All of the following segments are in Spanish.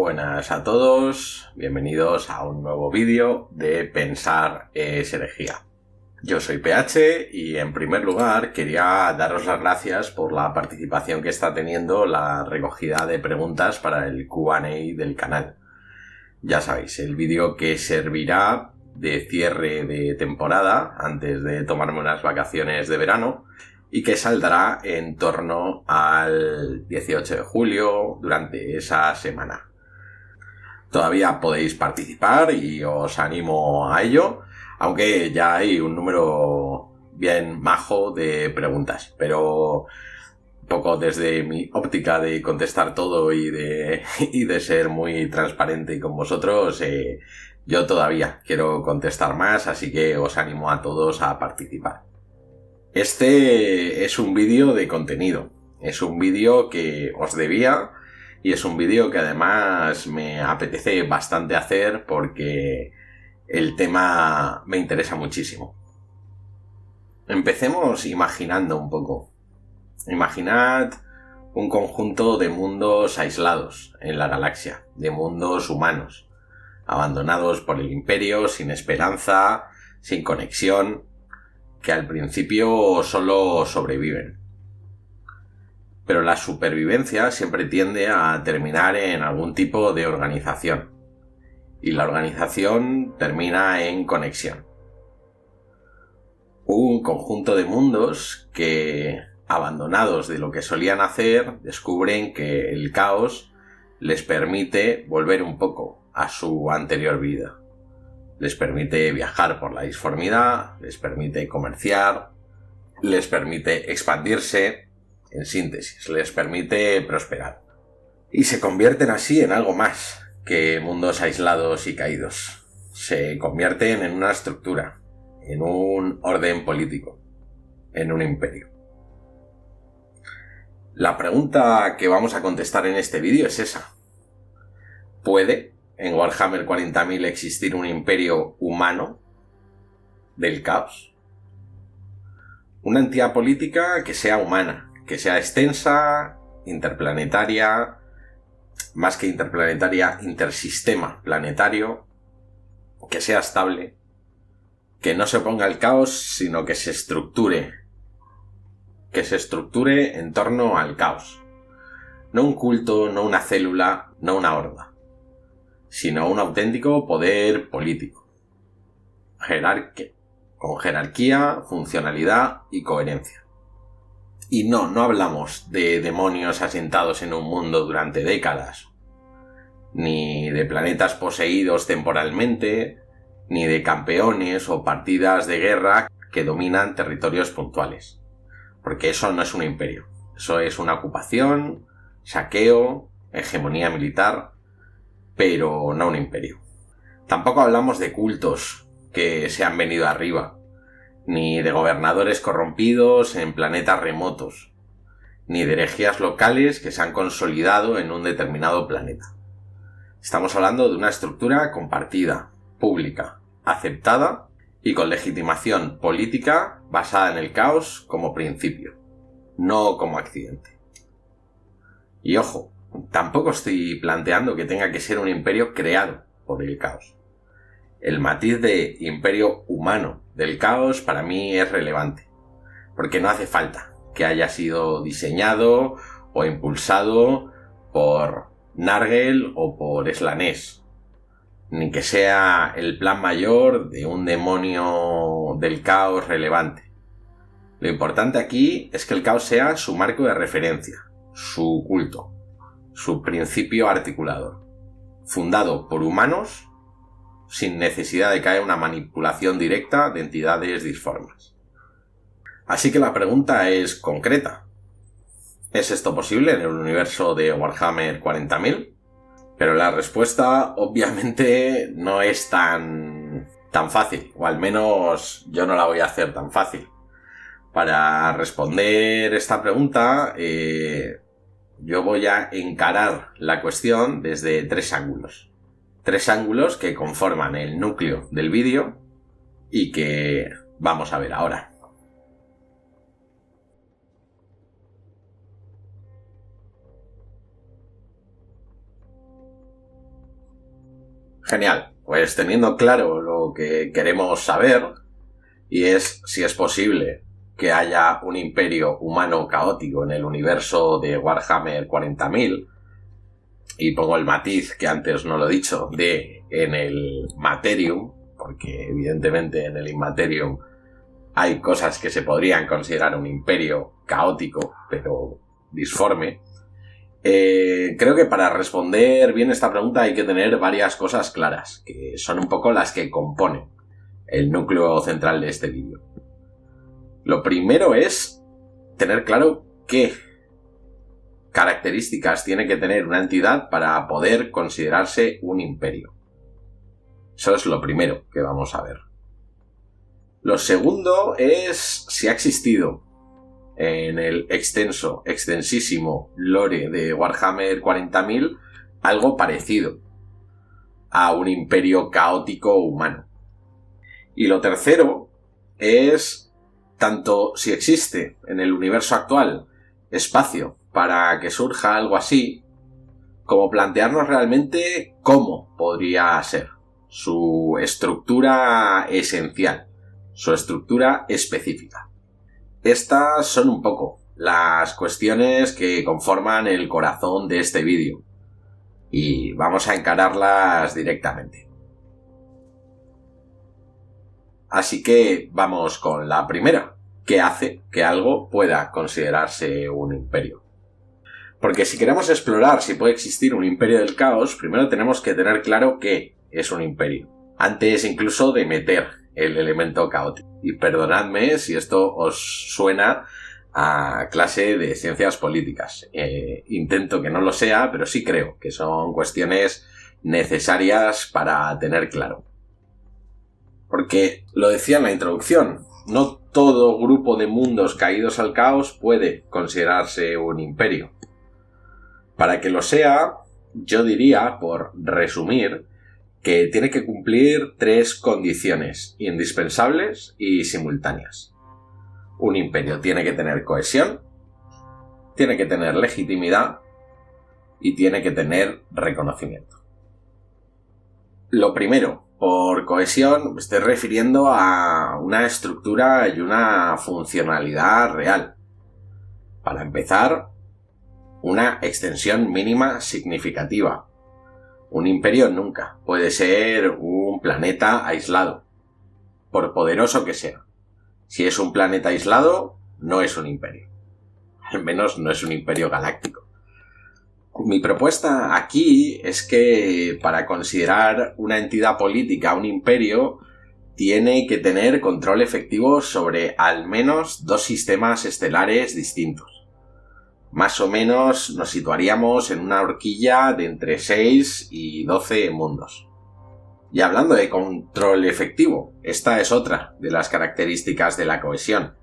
Buenas a todos, bienvenidos a un nuevo vídeo de Pensar es herejía. Yo soy PH y en primer lugar quería daros las gracias por la participación que está teniendo la recogida de preguntas para el Q&A del canal. Ya sabéis, el vídeo que servirá de cierre de temporada antes de tomarme unas vacaciones de verano y que saldrá en torno al 18 de julio durante esa semana. Todavía podéis participar y os animo a ello, aunque ya hay un número bien majo de preguntas, pero un poco desde mi óptica de contestar todo y de ser muy transparente con vosotros, yo todavía quiero contestar más, así que os animo a todos a participar. Este es un vídeo de contenido, es un vídeo que os debía y es un vídeo que además me apetece bastante hacer porque el tema me interesa muchísimo. Empecemos imaginando un poco. Imaginad un conjunto de mundos aislados en la galaxia, de mundos humanos, abandonados por el Imperio, sin esperanza, sin conexión, que al principio solo sobreviven. Pero la supervivencia siempre tiende a terminar en algún tipo de organización. Y la organización termina en conexión. Un conjunto de mundos que, abandonados de lo que solían hacer, descubren que el caos les permite volver un poco a su anterior vida. Les permite viajar por la disformidad, les permite comerciar, les permite expandirse. En síntesis, les permite prosperar. Y se convierten así en algo más que mundos aislados y caídos. Se convierten en una estructura, en un orden político, en un imperio. La pregunta que vamos a contestar en este vídeo es esa. ¿Puede en Warhammer 40.000 existir un imperio humano del caos? Una entidad política que sea humana, que sea extensa, interplanetaria, más que interplanetaria, intersistema planetario, que sea estable, que no se oponga al caos, sino que se estructure en torno al caos. No un culto, no una célula, no una horda, sino un auténtico poder político, con jerarquía, funcionalidad y coherencia. Y no hablamos de demonios asentados en un mundo durante décadas, ni de planetas poseídos temporalmente, ni de campeones o partidas de guerra que dominan territorios puntuales. Porque eso no es un imperio, eso es una ocupación, saqueo, hegemonía militar, pero no un imperio. Tampoco hablamos de cultos que se han venido arriba, ni de gobernadores corrompidos en planetas remotos, ni de herejías locales que se han consolidado en un determinado planeta. Estamos hablando de una estructura compartida, pública, aceptada y con legitimación política basada en el caos como principio, no como accidente. Y ojo, tampoco estoy planteando que tenga que ser un imperio creado por el caos. El matiz de imperio humano del caos para mí es relevante, porque no hace falta que haya sido diseñado o impulsado por Nurgle o por Slaanesh, ni que sea el plan mayor de un demonio del caos relevante. Lo importante aquí es que el caos sea su marco de referencia, su culto, su principio articulador, fundado por humanos sin necesidad de caer una manipulación directa de entidades disformes. Así que la pregunta es concreta. ¿Es esto posible en el universo de Warhammer 40.000? Pero la respuesta obviamente no es tan fácil, o al menos yo no la voy a hacer tan fácil. Para responder esta pregunta, yo voy a encarar la cuestión desde tres ángulos. Tres ángulos que conforman el núcleo del vídeo y que vamos a ver ahora. Genial, pues teniendo claro lo que queremos saber, y es si es posible que haya un imperio humano caótico en el universo de Warhammer 40.000, y pongo el matiz que antes no lo he dicho, de en el Materium, porque evidentemente en el Immaterium hay cosas que se podrían considerar un imperio caótico, pero disforme. Creo que para responder bien esta pregunta hay que tener varias cosas claras, que son un poco las que componen el núcleo central de este vídeo. Lo primero es tener claro qué características tiene que tener una entidad para poder considerarse un imperio. Eso es lo primero que vamos a ver. Lo segundo es si ha existido en el extensísimo lore de Warhammer 40.000 algo parecido a un imperio caótico humano. Y lo tercero es tanto si existe en el universo actual espacio para que surja algo así, como plantearnos realmente cómo podría ser su estructura esencial, su estructura específica. Estas son un poco las cuestiones que conforman el corazón de este vídeo y vamos a encararlas directamente. Así que vamos con la primera, ¿qué hace que algo pueda considerarse un imperio? Porque si queremos explorar si puede existir un imperio del caos, primero tenemos que tener claro qué es un imperio, antes incluso de meter el elemento caótico. Y perdonadme si esto os suena a clase de ciencias políticas. Intento que no lo sea, pero sí creo que son cuestiones necesarias para tener claro. Porque lo decía en la introducción, no todo grupo de mundos caídos al caos puede considerarse un imperio. Para que lo sea, yo diría, por resumir, que tiene que cumplir 3 condiciones indispensables y simultáneas. Un imperio tiene que tener cohesión, tiene que tener legitimidad y tiene que tener reconocimiento. Lo primero, por cohesión, me estoy refiriendo a una estructura y una funcionalidad real. Para empezar, una extensión mínima significativa. Un imperio nunca puede ser un planeta aislado, por poderoso que sea. Si es un planeta aislado, no es un imperio. Al menos no es un imperio galáctico. Mi propuesta aquí es que para considerar una entidad política un imperio, tiene que tener control efectivo sobre al menos 2 sistemas estelares distintos. Más o menos nos situaríamos en una horquilla de entre 6 y 12 mundos. Y hablando de control efectivo, esta es otra de las características de la cohesión.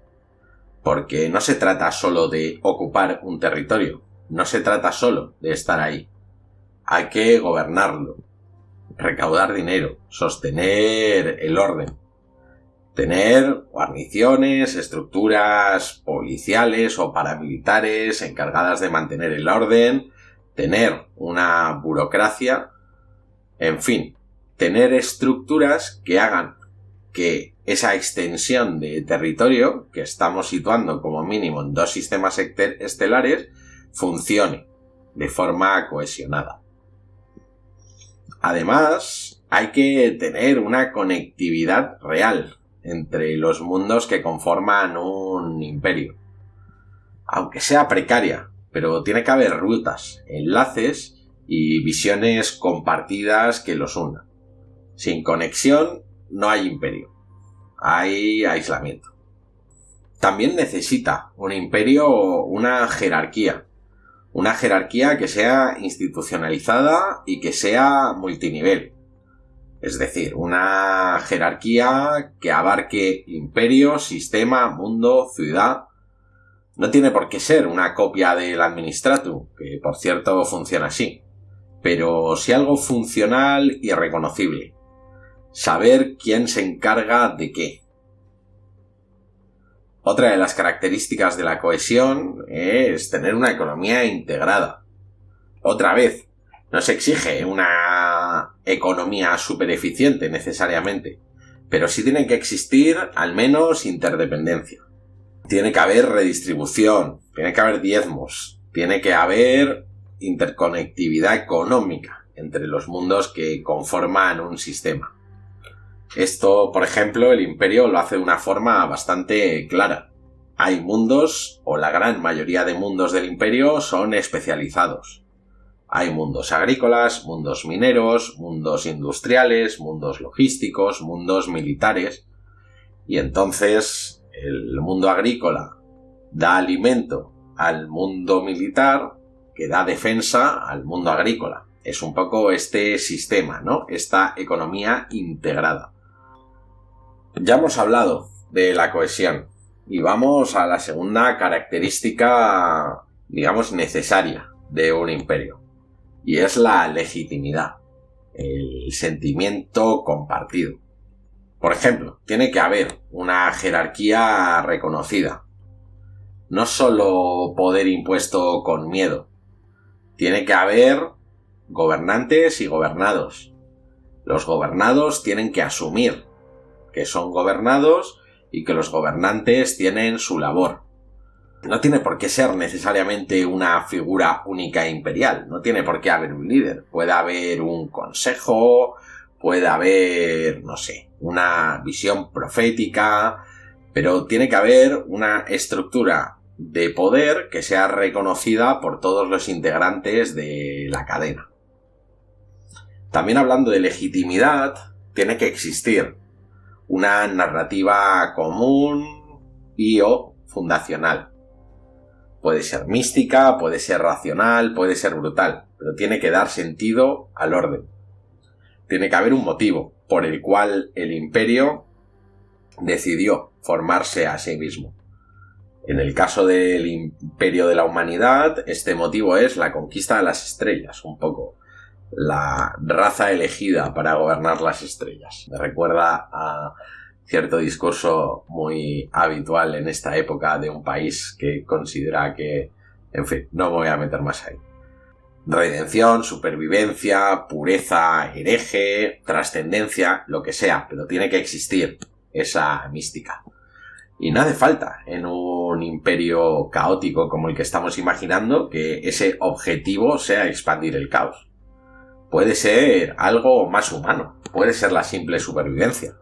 Porque no se trata solo de ocupar un territorio, no se trata solo de estar ahí. Hay que gobernarlo, recaudar dinero, sostener el orden. Tener guarniciones, estructuras policiales o paramilitares encargadas de mantener el orden, tener una burocracia, en fin, tener estructuras que hagan que esa extensión de territorio, que estamos situando como mínimo en 2 sistemas estelares, funcione de forma cohesionada. Además, hay que tener una conectividad real entre los mundos que conforman un imperio. Aunque sea precaria, pero tiene que haber rutas, enlaces y visiones compartidas que los unan. Sin conexión no hay imperio, hay aislamiento. También necesita un imperio una jerarquía que sea institucionalizada y que sea multinivel. Es decir, una jerarquía que abarque imperio, sistema, mundo, ciudad. No tiene por qué ser una copia del Administratum, que por cierto funciona así, pero sí algo funcional y reconocible. Saber quién se encarga de qué. Otra de las características de la cohesión es tener una economía integrada. Otra vez, no se exige una economía súper eficiente necesariamente, pero sí tiene que existir al menos interdependencia. Tiene que haber redistribución, tiene que haber diezmos, tiene que haber interconectividad económica entre los mundos que conforman un sistema. Esto, por ejemplo, el imperio lo hace de una forma bastante clara. Hay mundos, o la gran mayoría de mundos del imperio son especializados. Hay mundos agrícolas, mundos mineros, mundos industriales, mundos logísticos, mundos militares. Y entonces el mundo agrícola da alimento al mundo militar, que da defensa al mundo agrícola. Es un poco este sistema, ¿no? Esta economía integrada. Ya hemos hablado de la cohesión y vamos a la segunda característica, digamos, necesaria de un imperio, y es la legitimidad, el sentimiento compartido. Por ejemplo, tiene que haber una jerarquía reconocida, no solo poder impuesto con miedo. Tiene que haber gobernantes y gobernados. Los gobernados tienen que asumir que son gobernados y que los gobernantes tienen su labor. No tiene por qué ser necesariamente una figura única e imperial, no tiene por qué haber un líder. Puede haber un consejo, puede haber, no sé, una visión profética, pero tiene que haber una estructura de poder que sea reconocida por todos los integrantes de la cadena. También hablando de legitimidad, tiene que existir una narrativa común y o fundacional. Puede ser mística, puede ser racional, puede ser brutal, pero tiene que dar sentido al orden. Tiene que haber un motivo por el cual el imperio decidió formarse a sí mismo. En el caso del imperio de la humanidad, este motivo es la conquista de las estrellas, un poco la raza elegida para gobernar las estrellas. Me recuerda a cierto discurso muy habitual en esta época de un país que considera que, en fin, no me voy a meter más ahí. Redención, supervivencia, pureza, hereje, trascendencia, lo que sea, pero tiene que existir esa mística. Y no hace falta en un imperio caótico como el que estamos imaginando que ese objetivo sea expandir el caos. Puede ser algo más humano, puede ser la simple supervivencia.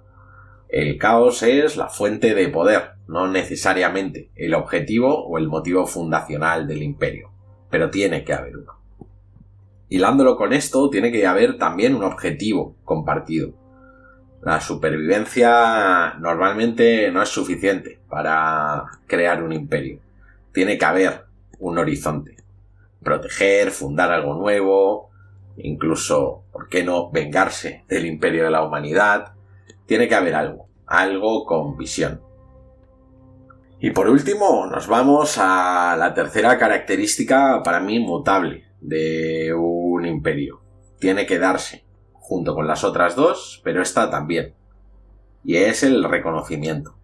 El caos es la fuente de poder, no necesariamente el objetivo o el motivo fundacional del imperio, pero tiene que haber uno. Hilándolo con esto, tiene que haber también un objetivo compartido. La supervivencia normalmente no es suficiente para crear un imperio. Tiene que haber un horizonte. Proteger, fundar algo nuevo, incluso, ¿por qué no?, vengarse del imperio de la humanidad. Tiene que haber algo con visión. Y por último, nos vamos a la tercera característica para mí mutable de un imperio. Tiene que darse, junto con las otras dos, pero esta también. Y es el reconocimiento,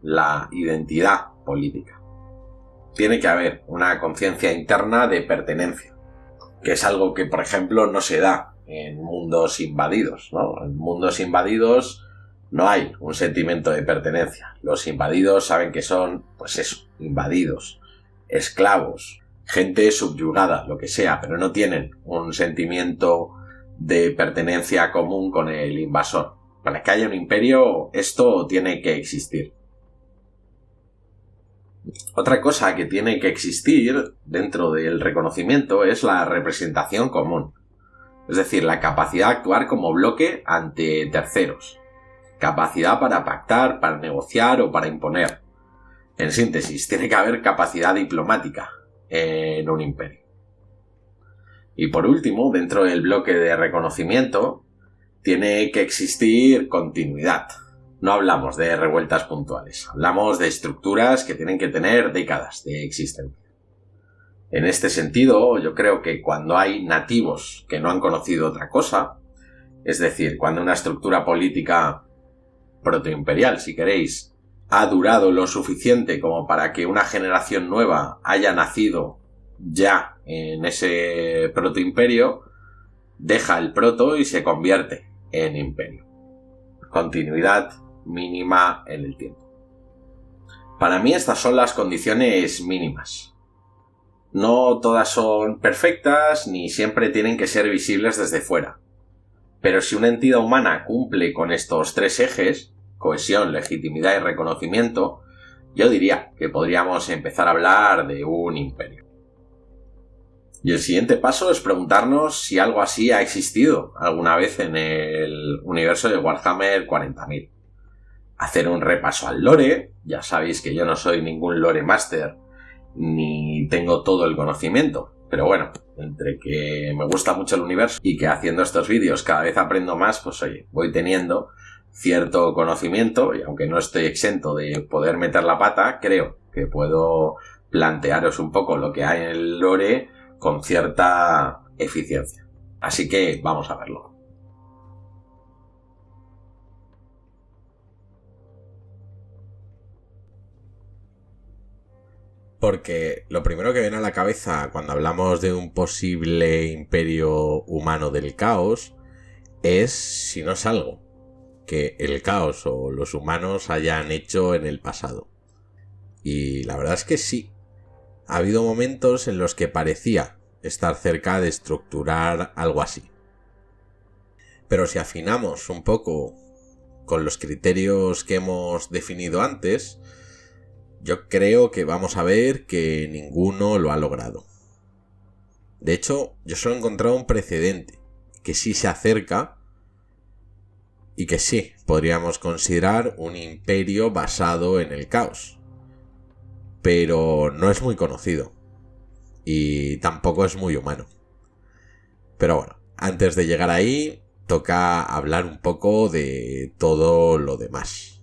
la identidad política. Tiene que haber una conciencia interna de pertenencia, que es algo que, por ejemplo, no se da en mundos invadidos, ¿no? En mundos invadidos no hay un sentimiento de pertenencia. Los invadidos saben que son, pues eso, invadidos, esclavos, gente subyugada, lo que sea, pero no tienen un sentimiento de pertenencia común con el invasor. Para que haya un imperio, esto tiene que existir. Otra cosa que tiene que existir dentro del reconocimiento es la representación común. Es decir, la capacidad de actuar como bloque ante terceros. Capacidad para pactar, para negociar o para imponer. En síntesis, tiene que haber capacidad diplomática en un imperio. Y por último, dentro del bloque de reconocimiento, tiene que existir continuidad. No hablamos de revueltas puntuales, hablamos de estructuras que tienen que tener décadas de existencia. En este sentido, yo creo que cuando hay nativos que no han conocido otra cosa, es decir, cuando una estructura política protoimperial, si queréis, ha durado lo suficiente como para que una generación nueva haya nacido ya en ese protoimperio, deja el proto y se convierte en imperio. Continuidad mínima en el tiempo. Para mí estas son las condiciones mínimas. No todas son perfectas ni siempre tienen que ser visibles desde fuera. Pero si una entidad humana cumple con estos tres ejes, cohesión, legitimidad y reconocimiento, yo diría que podríamos empezar a hablar de un imperio. Y el siguiente paso es preguntarnos si algo así ha existido alguna vez en el universo de Warhammer 40.000. Hacer un repaso al lore, ya sabéis que yo no soy ningún lore master, ni tengo todo el conocimiento, pero bueno, entre que me gusta mucho el universo y que haciendo estos vídeos cada vez aprendo más, pues oye, voy teniendo cierto conocimiento y aunque no estoy exento de poder meter la pata, creo que puedo plantearos un poco lo que hay en el lore con cierta eficiencia. Así que vamos a verlo. Porque lo primero que viene a la cabeza cuando hablamos de un posible imperio humano del caos es si no es algo que el caos o los humanos hayan hecho en el pasado. Y la verdad es que sí. Ha habido momentos en los que parecía estar cerca de estructurar algo así. Pero si afinamos un poco con los criterios que hemos definido antes, yo creo que vamos a ver que ninguno lo ha logrado. De hecho, yo solo he encontrado un precedente que sí se acerca y que sí podríamos considerar un imperio basado en el caos. Pero no es muy conocido y tampoco es muy humano. Pero bueno, antes de llegar ahí, toca hablar un poco de todo lo demás.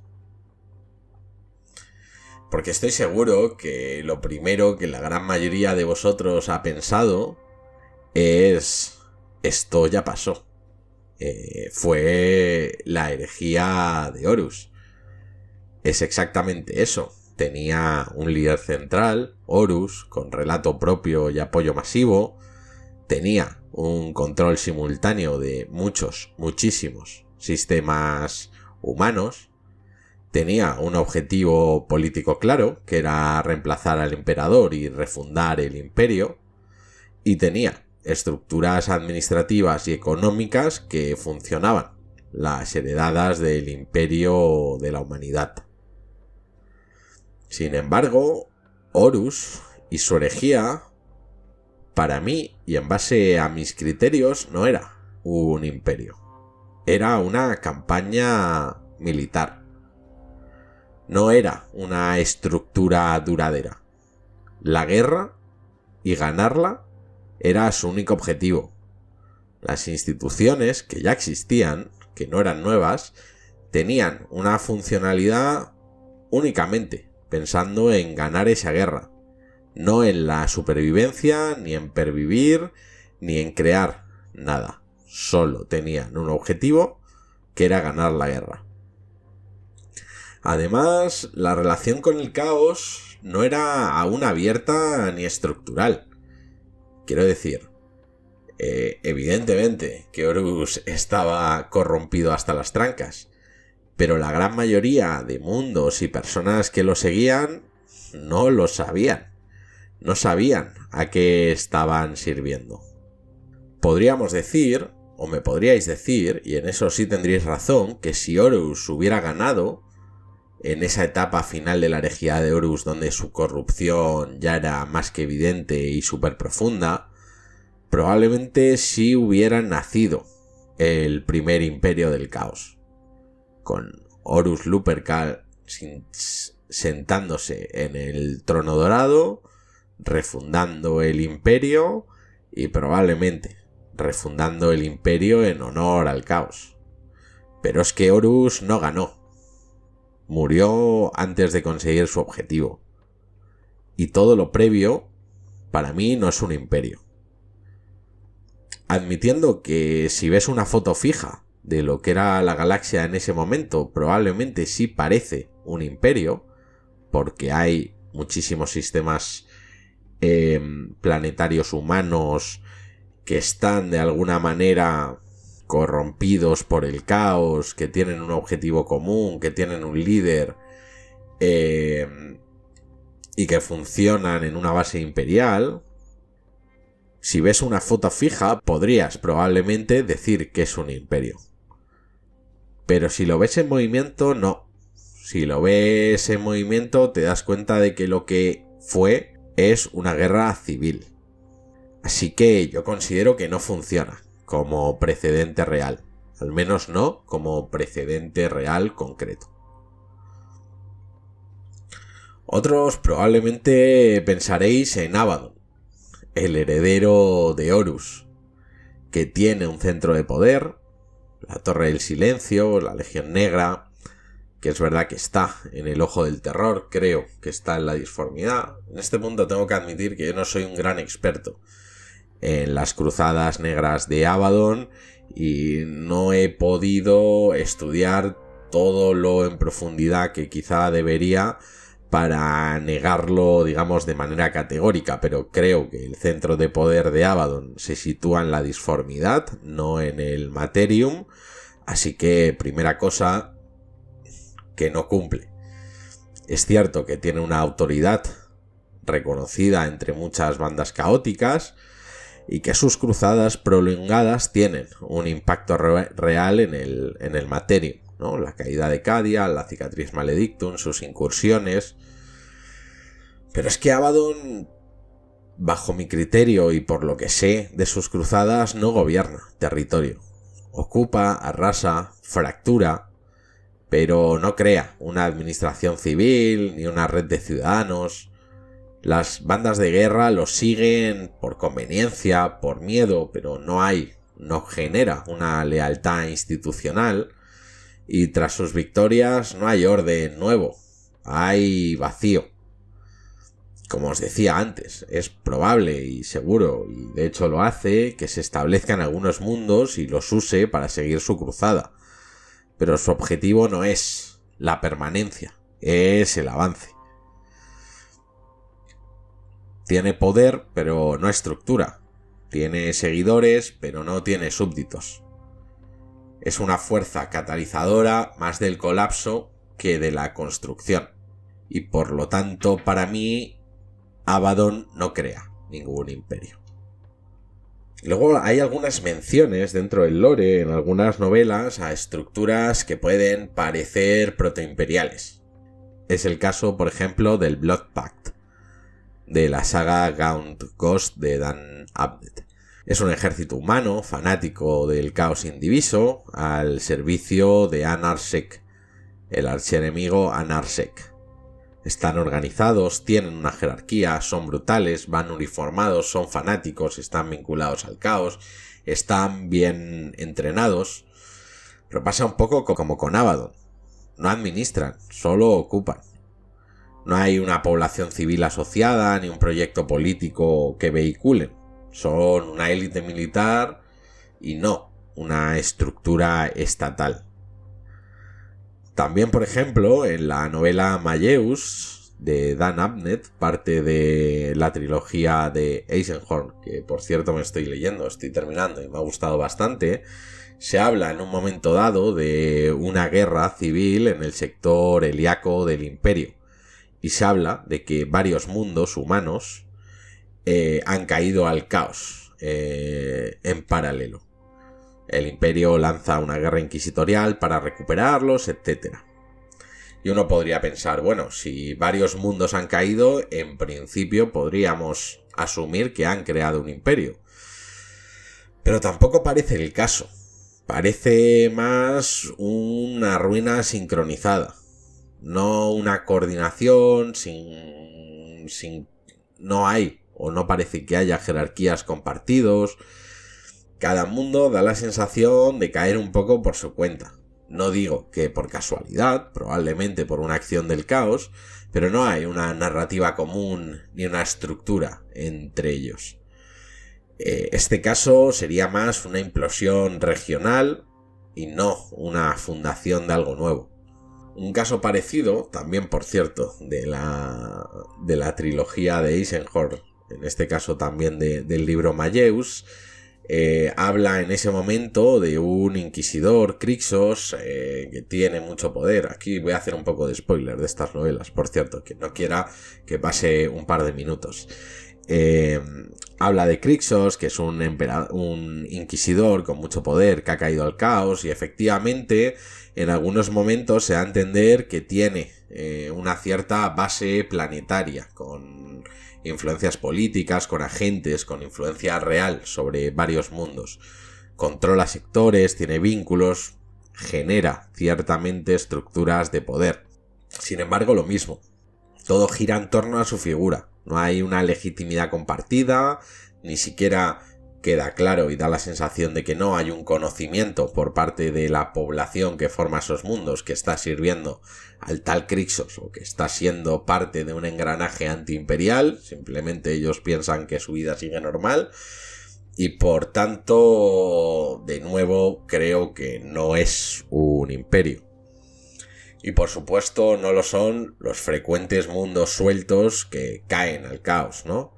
Porque estoy seguro que lo primero que la gran mayoría de vosotros ha pensado es: esto ya pasó. Fue la herejía de Horus. Es exactamente eso. Tenía un líder central, Horus, con relato propio y apoyo masivo. Tenía un control simultáneo de muchísimos sistemas humanos. Tenía un objetivo político claro, que era reemplazar al emperador y refundar el imperio. Y tenía estructuras administrativas y económicas que funcionaban, las heredadas del imperio de la humanidad. Sin embargo, Horus y su herejía, para mí y en base a mis criterios, no era un imperio. Era una campaña militar. No era una estructura duradera. La guerra y ganarla era su único objetivo. Las instituciones que ya existían, que no eran nuevas, tenían una funcionalidad únicamente pensando en ganar esa guerra, no en la supervivencia, ni en pervivir, ni en crear nada. Solo tenían un objetivo, que era ganar la guerra. Además, la relación con el caos no era aún abierta ni estructural. Quiero decir, evidentemente que Horus estaba corrompido hasta las trancas, pero la gran mayoría de mundos y personas que lo seguían no lo sabían. No sabían a qué estaban sirviendo. Podríamos decir, o me podríais decir, y en eso sí tendríais razón, que si Horus hubiera ganado en esa etapa final de la herejía de Horus, donde su corrupción ya era más que evidente y súper profunda, probablemente sí hubiera nacido el primer imperio del caos, con Horus Lupercal sentándose en el trono dorado, refundando el imperio y probablemente refundando el imperio en honor al caos. Pero es que Horus no ganó. Murió antes de conseguir su objetivo. Y todo lo previo, para mí, no es un imperio. Admitiendo que si ves una foto fija de lo que era la galaxia en ese momento, probablemente sí parece un imperio, porque hay muchísimos sistemas planetarios humanos que están de alguna manera corrompidos por el caos, que tienen un objetivo común, que tienen un líder y que funcionan en una base imperial. Si ves una foto fija, podrías probablemente decir que es un imperio. Pero si lo ves en movimiento, no. Si lo ves en movimiento, te das cuenta de que lo que fue es una guerra civil. Así que yo considero que no funciona como precedente real. Al menos no como precedente real concreto. Otros probablemente pensaréis en Abaddon, el heredero de Horus, que tiene un centro de poder, la Torre del Silencio, la Legión Negra, que es verdad que está en el ojo del terror, creo que está en la disformidad. En este punto tengo que admitir que yo no soy un gran experto en las cruzadas negras de Abaddon y no he podido estudiar todo lo en profundidad que quizá debería para negarlo, digamos, de manera categórica, pero creo que el centro de poder de Abaddon se sitúa en la disformidad, no en el Materium, así que primera cosa, que no cumple. Es cierto que tiene una autoridad reconocida entre muchas bandas caóticas y que sus cruzadas prolongadas tienen un impacto real en el Materium, ¿no? La caída de Cadia, la Cicatriz Maledictum, sus incursiones. Pero es que Abaddon, bajo mi criterio y por lo que sé de sus cruzadas, no gobierna territorio. Ocupa, arrasa, fractura, pero no crea una administración civil ni una red de ciudadanos. Las bandas de guerra lo siguen por conveniencia, por miedo, pero no genera una lealtad institucional. Y tras sus victorias no hay orden nuevo, hay vacío. Como os decía antes, es probable y seguro, y de hecho lo hace, que se establezcan algunos mundos y los use para seguir su cruzada. Pero su objetivo no es la permanencia, es el avance. Tiene poder, pero no estructura. Tiene seguidores, pero no tiene súbditos. Es una fuerza catalizadora más del colapso que de la construcción. Y por lo tanto, para mí, Abaddon no crea ningún imperio. Luego hay algunas menciones dentro del lore, en algunas novelas, a estructuras que pueden parecer protoimperiales. Es el caso, por ejemplo, del Blood Pact, de la saga Gaunt Ghost de Dan Abnett. Es un ejército humano, fanático del caos indiviso, al servicio de Annar-Sek, el archienemigo Annar-Sek. Están organizados, tienen una jerarquía, son brutales, van uniformados, son fanáticos, están vinculados al caos, están bien entrenados. Pero pasa un poco como con Abaddon. No administran, solo ocupan. No hay una población civil asociada ni un proyecto político que vehiculen. Son una élite militar y no una estructura estatal. También, por ejemplo, en la novela Malleus de Dan Abnett, parte de la trilogía de Eisenhorn, que por cierto me estoy leyendo, estoy terminando y me ha gustado bastante, se habla en un momento dado de una guerra civil en el sector helíaco del Imperio. Y se habla de que varios mundos humanos han caído al caos en paralelo. El Imperio lanza una guerra inquisitorial para recuperarlos, etc. Y uno podría pensar, bueno, si varios mundos han caído, en principio podríamos asumir que han creado un imperio. Pero tampoco parece el caso. Parece más una ruina sincronizada. No una coordinación, no hay, o no parece que haya jerarquías compartidos. Cada mundo da la sensación de caer un poco por su cuenta. No digo que por casualidad, probablemente por una acción del caos, pero no hay una narrativa común ni una estructura entre ellos. Este caso sería más una implosión regional y no una fundación de algo nuevo. Un caso parecido, también por cierto, de la trilogía de Eisenhorn, en este caso también del libro Malleus, habla en ese momento de un inquisidor, Crixos, que tiene mucho poder. Aquí voy a hacer un poco de spoiler de estas novelas, por cierto, que no quiera que pase un par de minutos. Habla de Crixos, que es un inquisidor con mucho poder que ha caído al caos, y efectivamente en algunos momentos se da a entender que tiene una cierta base planetaria, con influencias políticas, con agentes, con influencia real sobre varios mundos. Controla sectores, tiene vínculos, genera ciertamente estructuras de poder. Sin embargo, lo mismo, todo gira en torno a su figura. No hay una legitimidad compartida, ni siquiera queda claro y da la sensación de que no hay un conocimiento por parte de la población que forma esos mundos, que está sirviendo al tal Crixos o que está siendo parte de un engranaje antiimperial. Simplemente ellos piensan que su vida sigue normal y por tanto, de nuevo, creo que no es un imperio. Y por supuesto no lo son los frecuentes mundos sueltos que caen al caos, ¿no?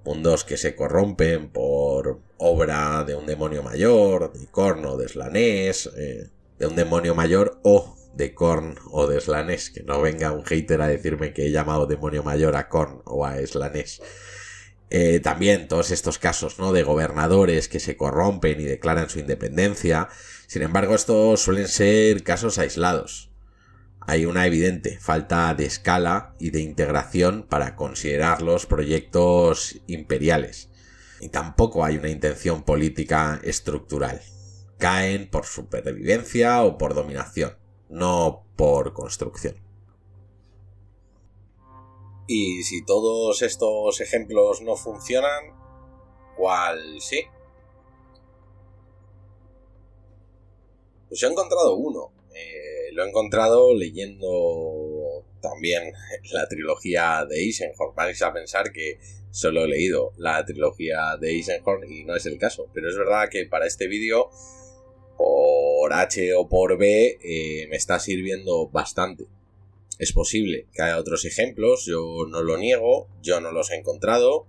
Mundos que se corrompen por obra de un demonio mayor, de Khorne o de Slanesh, de un demonio mayor o de Khorne o de Slanesh, que no venga un hater a decirme que he llamado demonio mayor a Khorne o a Slanesh. También todos estos casos, ¿no?, de gobernadores que se corrompen y declaran su independencia. Sin embargo, estos suelen ser casos aislados. Hay una evidente falta de escala y de integración para considerarlos proyectos imperiales. Y tampoco hay una intención política estructural. Caen por supervivencia o por dominación, no por construcción. Y si todos estos ejemplos no funcionan, ¿cuál sí? Pues yo he encontrado uno. Lo he encontrado leyendo también la trilogía de Eisenhorn. Vais a pensar que solo he leído la trilogía de Eisenhorn y no es el caso. Pero es verdad que para este vídeo, por H o por B, me está sirviendo bastante. Es posible que haya otros ejemplos, yo no lo niego, yo no los he encontrado,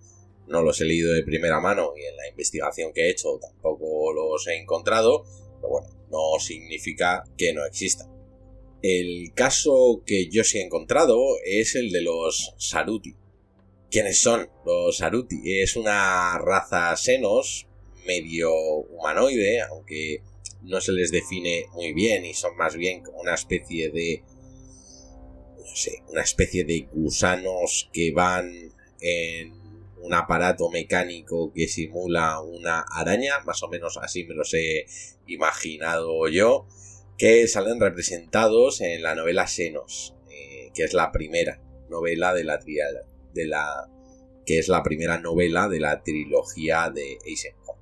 no los he leído de primera mano y en la investigación que he hecho tampoco los he encontrado, pero bueno, no significa que no existan. El caso que yo sí he encontrado es el de los Saruti. ¿Quiénes son los Saruti? Es una raza Xenos medio humanoide, aunque no se les define muy bien y son más bien como una especie de gusanos que van en un aparato mecánico que simula una araña, más o menos así me los he imaginado yo, que salen representados en la novela Xenos, que es la primera novela que es la primera novela de la trilogía de Eisenhorn.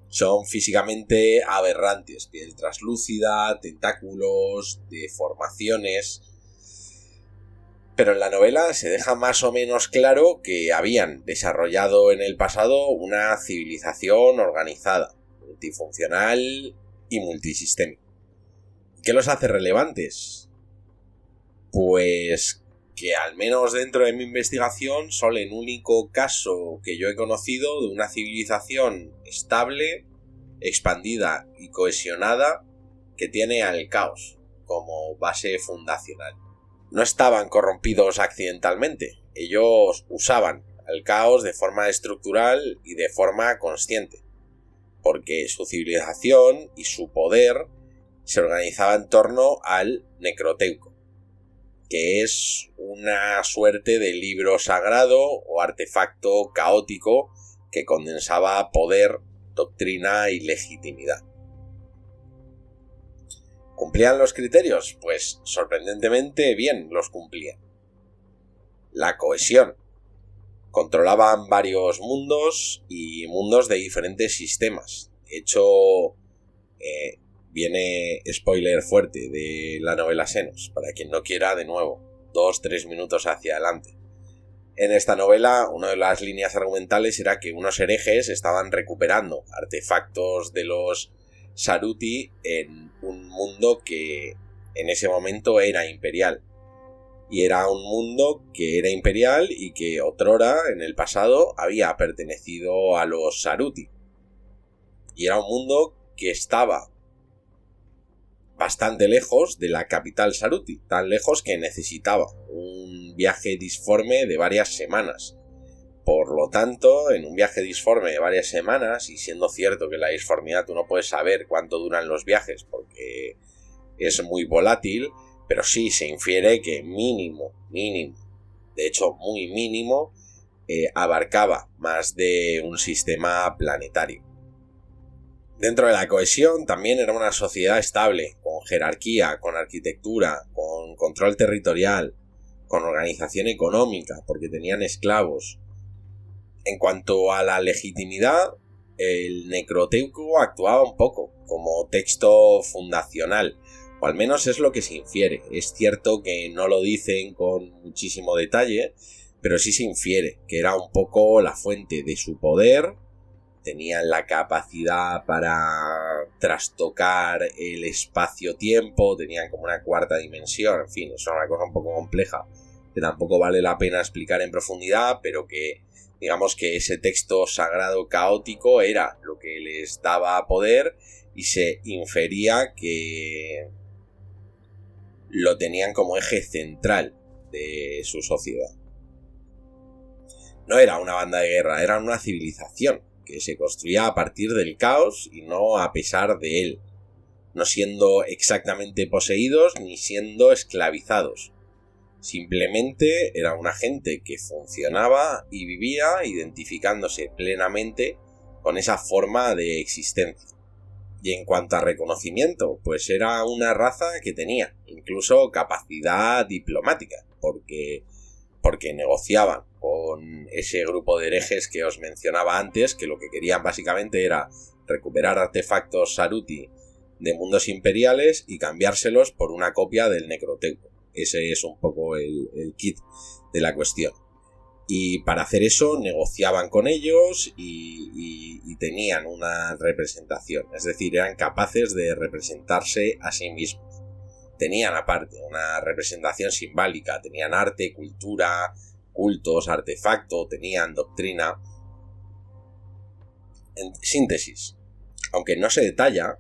Son físicamente aberrantes, piel translúcida, tentáculos, deformaciones. Pero en la novela se deja más o menos claro que habían desarrollado en el pasado una civilización organizada, multifuncional y multisistémica. ¿Qué los hace relevantes? Pues que al menos dentro de mi investigación son el único caso que yo he conocido de una civilización estable, expandida y cohesionada que tiene al caos como base fundacional. No estaban corrompidos accidentalmente, ellos usaban al caos de forma estructural y de forma consciente, porque su civilización y su poder se organizaba en torno al Necroteuco, que es una suerte de libro sagrado o artefacto caótico que condensaba poder, doctrina y legitimidad. ¿Cumplían los criterios? Pues sorprendentemente bien los cumplían. La cohesión. Controlaban varios mundos y mundos de diferentes sistemas. De hecho, viene spoiler fuerte de la novela Xenos, para quien no quiera, de nuevo, 2-3 minutos hacia adelante. En esta novela, una de las líneas argumentales era que unos herejes estaban recuperando artefactos de los Saruti en un mundo que en ese momento era imperial. Y era un mundo que era imperial y que otrora, en el pasado, había pertenecido a los Saruti. Y era un mundo que estaba bastante lejos de la capital Saruti, tan lejos que necesitaba un viaje disforme de varias semanas. Por lo tanto, en un viaje disforme de varias semanas, y siendo cierto que la disformidad tú no puedes saber cuánto duran los viajes porque es muy volátil, pero sí se infiere que mínimo, de hecho muy mínimo, abarcaba más de un sistema planetario. Dentro de la cohesión también era una sociedad estable, con jerarquía, con arquitectura, con control territorial, con organización económica, porque tenían esclavos. En cuanto a la legitimidad, el Necroteuco actuaba un poco como texto fundacional, o al menos es lo que se infiere. Es cierto que no lo dicen con muchísimo detalle, pero sí se infiere que era un poco la fuente de su poder. Tenían la capacidad para trastocar el espacio-tiempo, tenían como una cuarta dimensión, en fin, es una cosa un poco compleja que tampoco vale la pena explicar en profundidad, pero que digamos que ese texto sagrado caótico era lo que les daba poder y se infería que lo tenían como eje central de su sociedad. No era una banda de guerra, era una civilización que se construía a partir del caos y no a pesar de él, no siendo exactamente poseídos ni siendo esclavizados. Simplemente era una gente que funcionaba y vivía identificándose plenamente con esa forma de existencia. Y en cuanto a reconocimiento, pues era una raza que tenía incluso capacidad diplomática, porque negociaban con ese grupo de herejes que os mencionaba antes, que lo que querían básicamente era recuperar artefactos Saruti de mundos imperiales y cambiárselos por una copia del Necroteuco. Ese es un poco el kit de la cuestión. Y para hacer eso negociaban con ellos y tenían una representación. Es decir, eran capaces de representarse a sí mismos. Tenían aparte una representación simbólica. Tenían arte, cultura, cultos, artefacto, tenían doctrina. En síntesis, aunque no se detalla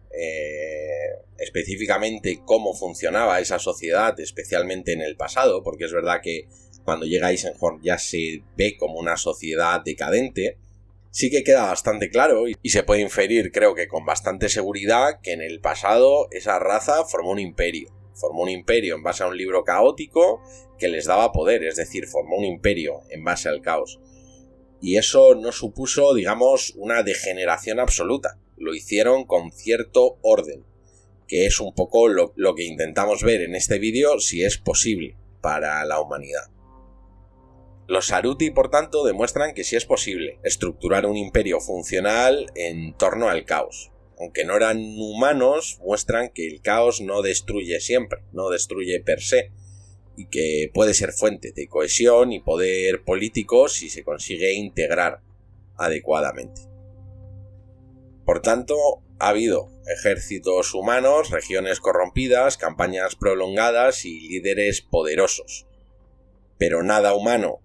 específicamente cómo funcionaba esa sociedad, especialmente en el pasado, porque es verdad que cuando llega Eisenhorn ya se ve como una sociedad decadente, sí que queda bastante claro y se puede inferir, creo que con bastante seguridad, que en el pasado esa raza formó un imperio. Formó un imperio en base a un libro caótico que les daba poder, es decir, formó un imperio en base al caos. Y eso no supuso, digamos, una degeneración absoluta. Lo hicieron con cierto orden, que es un poco lo que intentamos ver en este vídeo si es posible para la humanidad. Los Saruti, por tanto, demuestran que sí es posible estructurar un imperio funcional en torno al caos. Aunque no eran humanos, muestran que el caos no destruye siempre, no destruye per se, y que puede ser fuente de cohesión y poder político si se consigue integrar adecuadamente. Por tanto, ha habido ejércitos humanos, regiones corrompidas, campañas prolongadas y líderes poderosos. Pero nada humano,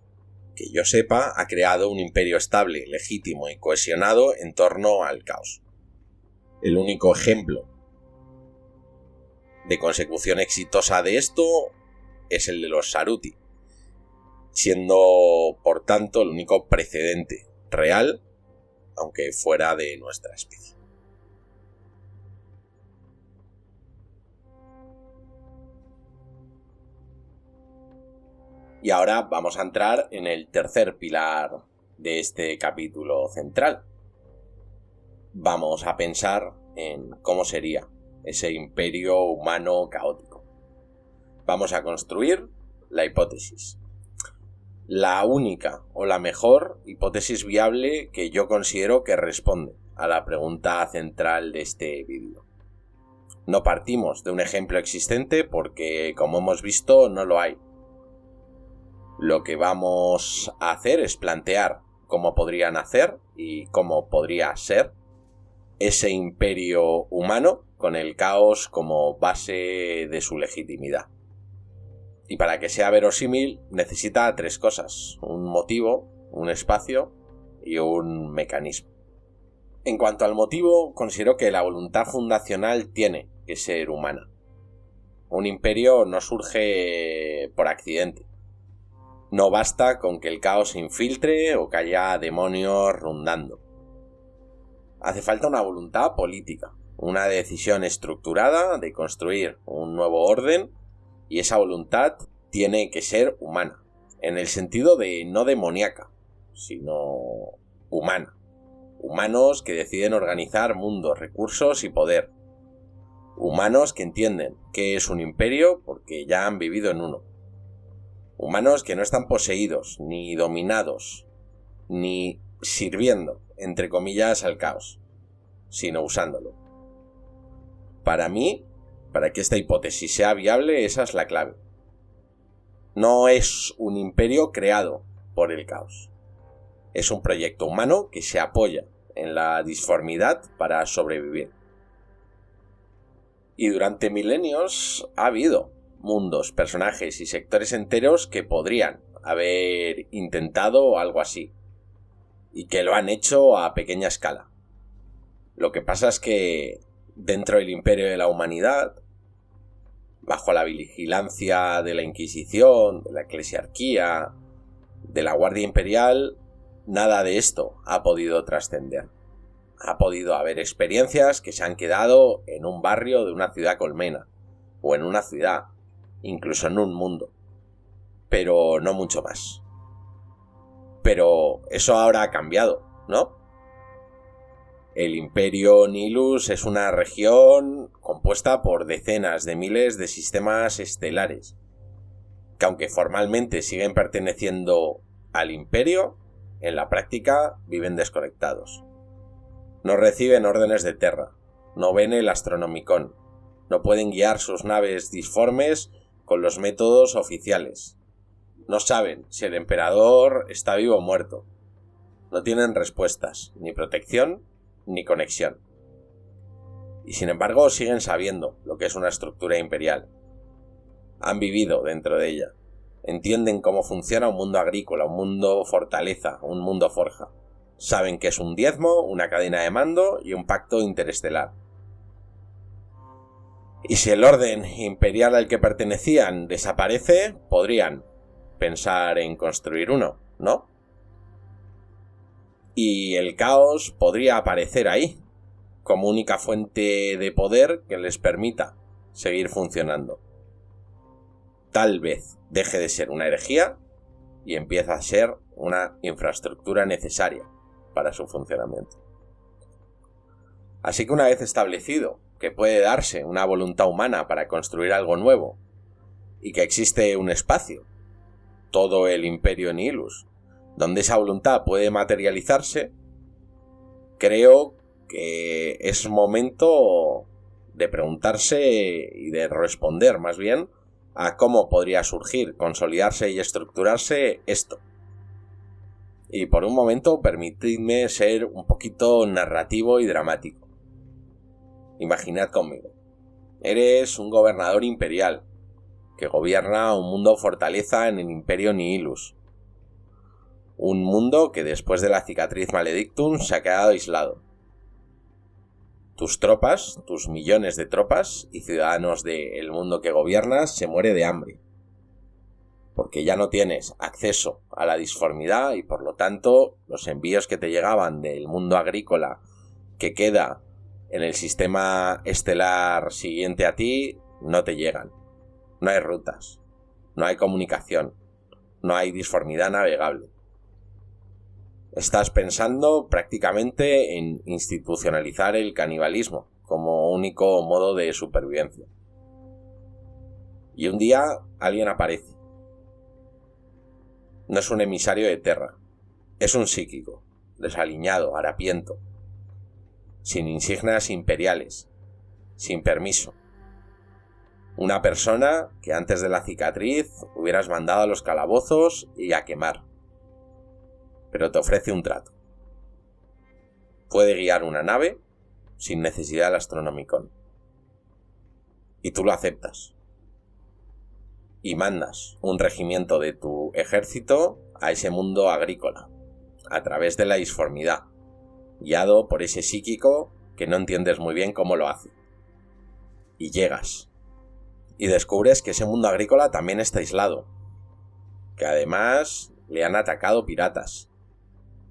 que yo sepa, ha creado un imperio estable, legítimo y cohesionado en torno al caos. El único ejemplo de consecución exitosa de esto es el de los Saruti, siendo, por tanto, el único precedente real, aunque fuera de nuestra especie. Y ahora vamos a entrar en el tercer pilar de este capítulo central. Vamos a pensar en cómo sería ese imperio humano caótico. Vamos a construir la hipótesis. La única o la mejor hipótesis viable que yo considero que responde a la pregunta central de este vídeo. No partimos de un ejemplo existente porque, como hemos visto, no lo hay. Lo que vamos a hacer es plantear cómo podrían hacer y cómo podría ser ese imperio humano con el caos como base de su legitimidad. Y para que sea verosímil necesita tres cosas: un motivo, un espacio y un mecanismo. En cuanto al motivo, considero que la voluntad fundacional tiene que ser humana. Un imperio no surge por accidente. No basta con que el caos se infiltre o que haya demonios rondando. Hace falta una voluntad política, una decisión estructurada de construir un nuevo orden, y esa voluntad tiene que ser humana, en el sentido de no demoníaca, sino humana. Humanos que deciden organizar mundos, recursos y poder. Humanos que entienden qué es un imperio porque ya han vivido en uno. Humanos que no están poseídos, ni dominados, ni sirviendo, entre comillas, al caos, sino usándolo. Para mí, para que esta hipótesis sea viable, esa es la clave. No es un imperio creado por el caos. Es un proyecto humano que se apoya en la disformidad para sobrevivir. Y durante milenios ha habido mundos, personajes y sectores enteros que podrían haber intentado algo así, y que lo han hecho a pequeña escala. Lo que pasa es que dentro del imperio de la humanidad, bajo la vigilancia de la Inquisición, de la Eclesiarquía, de la Guardia Imperial, nada de esto ha podido trascender. Ha podido haber experiencias que se han quedado en un barrio de una ciudad colmena, o en una ciudad, incluso en un mundo, pero no mucho más. Pero eso ahora ha cambiado, ¿no? El Imperio Nihilus es una región compuesta por decenas de miles de sistemas estelares, que aunque formalmente siguen perteneciendo al Imperio, en la práctica viven desconectados. No reciben órdenes de Terra, no ven el Astronomicon, no pueden guiar sus naves disformes con los métodos oficiales. No saben si el emperador está vivo o muerto. No tienen respuestas, ni protección, ni conexión. Y sin embargo siguen sabiendo lo que es una estructura imperial. Han vivido dentro de ella. Entienden cómo funciona un mundo agrícola, un mundo fortaleza, un mundo forja. Saben que es un diezmo, una cadena de mando y un pacto interestelar. Y si el orden imperial al que pertenecían desaparece, podrían pensar en construir uno, ¿no? Y el caos podría aparecer ahí, como única fuente de poder que les permita seguir funcionando. Tal vez deje de ser una herejía y empiece a ser una infraestructura necesaria para su funcionamiento. Así que una vez establecido que puede darse una voluntad humana para construir algo nuevo y que existe un espacio, todo el Imperio Nihilus, donde esa voluntad puede materializarse, creo que es momento de preguntarse y de responder más bien a cómo podría surgir, consolidarse y estructurarse esto. Y por un momento permitidme ser un poquito narrativo y dramático. Imaginad conmigo. Eres un gobernador imperial que gobierna un mundo fortaleza en el Imperio Nihilus. Un mundo que después de la cicatriz Maledictum se ha quedado aislado. Tus tropas, tus millones de tropas y ciudadanos del mundo que gobiernas se muere de hambre. Porque ya no tienes acceso a la disformidad y por lo tanto los envíos que te llegaban del mundo agrícola que queda en el sistema estelar siguiente a ti no te llegan. No hay rutas, no hay comunicación, no hay disformidad navegable. Estás pensando prácticamente en institucionalizar el canibalismo como único modo de supervivencia. Y un día alguien aparece. No es un emisario de Terra, es un psíquico, desaliñado, harapiento, sin insignias imperiales, sin permiso. Una persona que antes de la cicatriz hubieras mandado a los calabozos y a quemar. Pero te ofrece un trato. Puede guiar una nave sin necesidad del Astronomicon. Y tú lo aceptas. Y mandas un regimiento de tu ejército a ese mundo agrícola, a través de la disformidad, guiado por ese psíquico que no entiendes muy bien cómo lo hace. Y llegas. Y descubres que ese mundo agrícola también está aislado. Que además le han atacado piratas.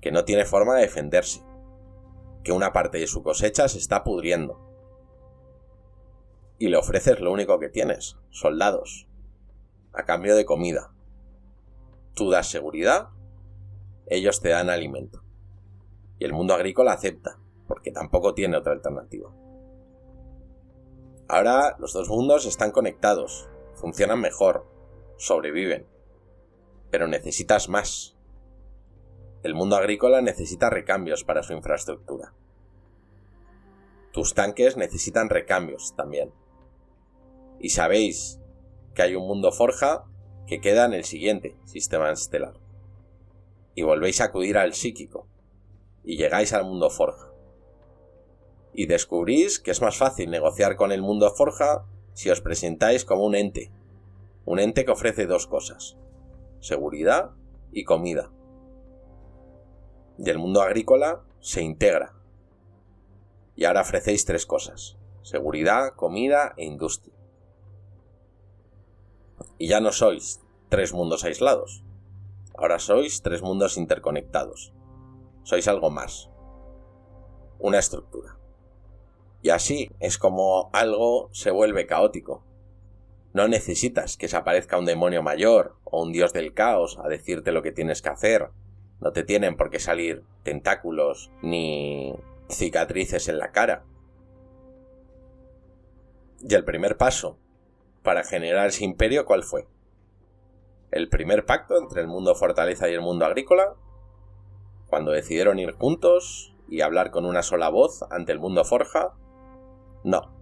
Que no tiene forma de defenderse. Que una parte de su cosecha se está pudriendo. Y le ofreces lo único que tienes, soldados, a cambio de comida. Tú das seguridad, ellos te dan alimento. Y el mundo agrícola acepta, porque tampoco tiene otra alternativa. Ahora los dos mundos están conectados, funcionan mejor, sobreviven. Pero necesitas más. El mundo agrícola necesita recambios para su infraestructura. Tus tanques necesitan recambios también. Y sabéis que hay un mundo forja que queda en el siguiente sistema estelar. Y volvéis a acudir al psíquico. Y llegáis al mundo forja. Y descubrís que es más fácil negociar con el mundo forja si os presentáis como un ente. Un ente que ofrece dos cosas: seguridad y comida. Y el mundo agrícola se integra. Y ahora ofrecéis tres cosas: seguridad, comida e industria. Y ya no sois tres mundos aislados. Ahora sois tres mundos interconectados. Sois algo más. Una estructura. Y así es como algo se vuelve caótico. No necesitas que se aparezca un demonio mayor o un dios del caos a decirte lo que tienes que hacer. No te tienen por qué salir tentáculos ni cicatrices en la cara. Y el primer paso para generar ese imperio, ¿cuál fue? El primer pacto entre el mundo fortaleza y el mundo agrícola, cuando decidieron ir juntos y hablar con una sola voz ante el mundo forja. No.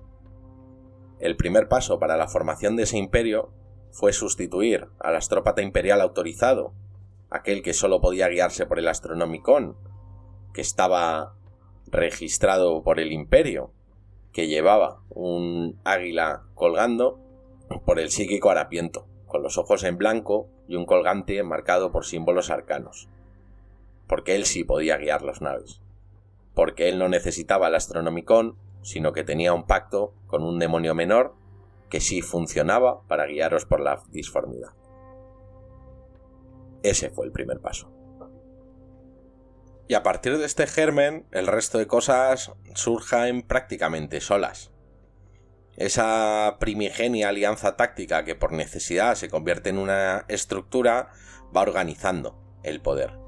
El primer paso para la formación de ese imperio fue sustituir al astrópata imperial autorizado, aquel que solo podía guiarse por el Astronomicon, que estaba registrado por el imperio, que llevaba un águila colgando, por el psíquico harapiento, con los ojos en blanco y un colgante marcado por símbolos arcanos. Porque él sí podía guiar las naves. Porque él no necesitaba el Astronomicon, sino que tenía un pacto con un demonio menor que sí funcionaba para guiaros por la disformidad. Ese fue el primer paso. Y a partir de este germen, el resto de cosas surgen prácticamente solas. Esa primigenia alianza táctica que por necesidad se convierte en una estructura va organizando el poder.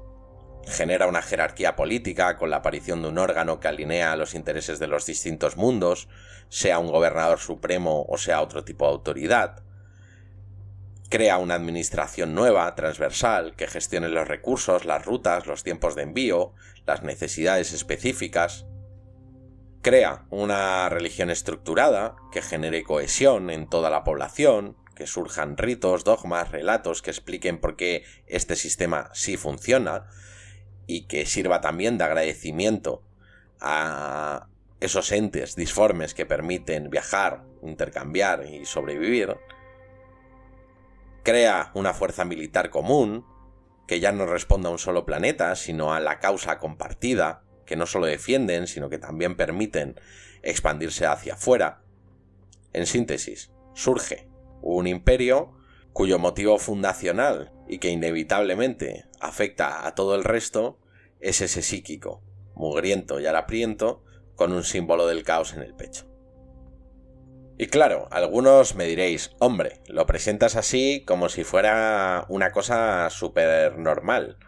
Genera una jerarquía política con la aparición de un órgano que alinea los intereses de los distintos mundos, sea un gobernador supremo o sea otro tipo de autoridad. Crea una administración nueva, transversal, que gestione los recursos, las rutas, los tiempos de envío, las necesidades específicas. Crea una religión estructurada que genere cohesión en toda la población, que surjan ritos, dogmas, relatos que expliquen por qué este sistema sí funciona y que sirva también de agradecimiento a esos entes disformes que permiten viajar, intercambiar y sobrevivir. Crea una fuerza militar común que ya no responda a un solo planeta, sino a la causa compartida, que no solo defienden, sino que también permiten expandirse hacia afuera. En síntesis, surge un imperio cuyo motivo fundacional y que inevitablemente afecta a todo el resto es ese psíquico, mugriento y harapiento, con un símbolo del caos en el pecho. Y claro, algunos me diréis, hombre, lo presentas así como si fuera una cosa súper normal,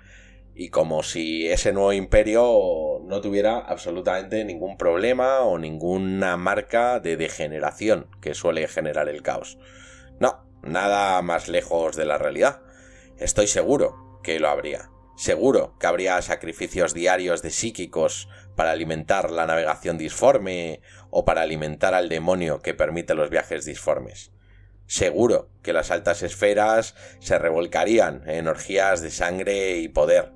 y como si ese nuevo imperio no tuviera absolutamente ningún problema o ninguna marca de degeneración que suele generar el caos. No, nada más lejos de la realidad. Estoy seguro que lo habría. Seguro que habría sacrificios diarios de psíquicos para alimentar la navegación disforme o para alimentar al demonio que permite los viajes disformes. Seguro que las altas esferas se revolcarían en orgías de sangre y poder.